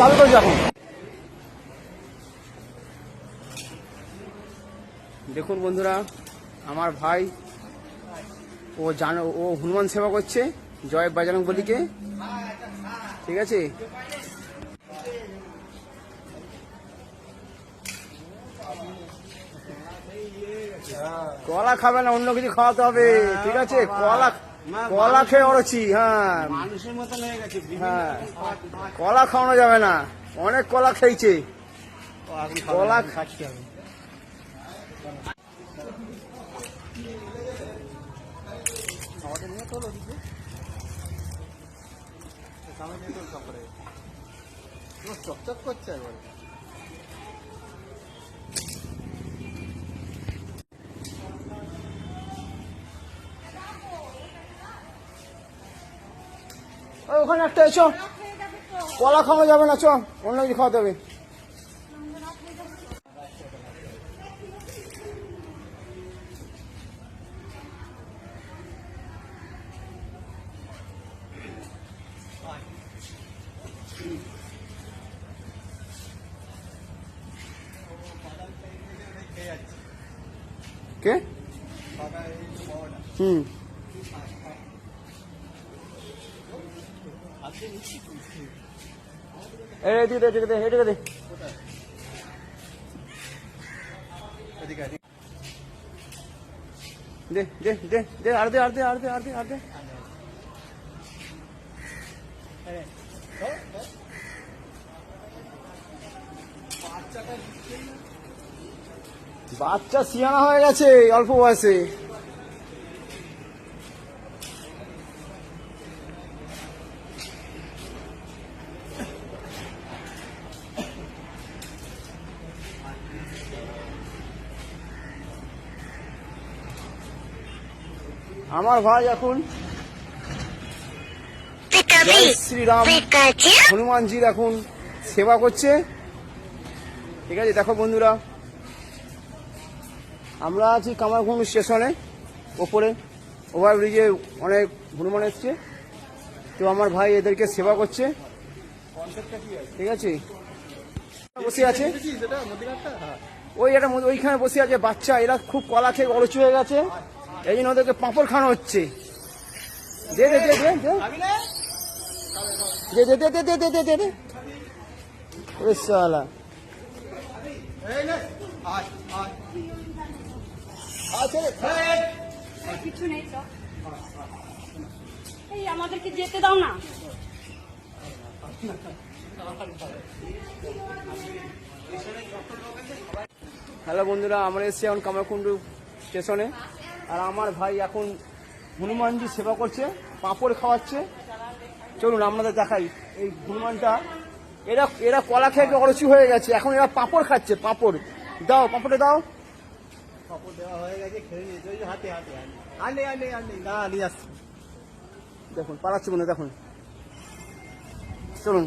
চালু করে যখন দেখুন বন্ধুরা, আমার ভাই ও হনুমান সেবা করছে জয় বজরং বলীকে। ঠিক আছে, কলা খাবে না, অন্য কিছু খাওয়াতে হবে। ঠিক আছে, কলা খেয়ে অরছি। হ্যাঁ, মানুষের মতন হয়ে গেছে। হ্যাঁ, কলা খাওয়ানো যাবে না, অনেক কলা খেয়েছে, কলা খাচ্ছে হবে। চকচক করছে একবারে। ওখানে একটা এসো, কলা খাওয়া যাবে না, চ অন্য কিছু খাওয়াতে হবে। কে? বাচ্চা সিয়ানা হয়ে গেছে অল্প বয়সে। আমার ভাই এখন শ্রীরাম হনুমানজির এখন সেবা করছে। ঠিক আছে, দেখো বন্ধুরা, আমরা আছি কামারকুন্ড স্টেশনে ওপরে, ওভারব্রিজে অনেক হনুমান এসছে, তো আমার ভাই এদেরকে সেবা করছে। ঠিক আছে, বসে আছে ওই একটা ওইখানে বসে আছে বাচ্চা, এরা খুব কলা খেয়ে অরুচি হয়ে গেছে, এই জন্য ওদেরকে পাঁপড় খাওয়ানো হচ্ছে। দে দে দে দে দে দে দে দে দে দে দে দে ওরে শালা। কিছু নেই, এই আমাদেরকে যেতে দাও না। হ্যালো বন্ধুরা, আমরা এসেছি এখন কামারকুন্ড স্টেশনে, আর আমার ভাই এখন হনুমানজি সেবা করছে, পাঁপড় খাওয়াচ্ছে। চলুন আপনাদের দেখাই এই হনুমানটা। এরা কলা খেয়ে অরুচি হয়ে গেছে, এখন এরা পাঁপড় খাচ্ছে। পাঁপড় দাও, পাঁপড়ে দাও। পাঁপড় দেওয়া হয়ে গেছে, খেয়ে নিয়েছে হাতে হাতে। আনে আনে আনে না নিয়ে আসছে, দেখুন পালাচ্ছে মনে, দেখুন। চলুন।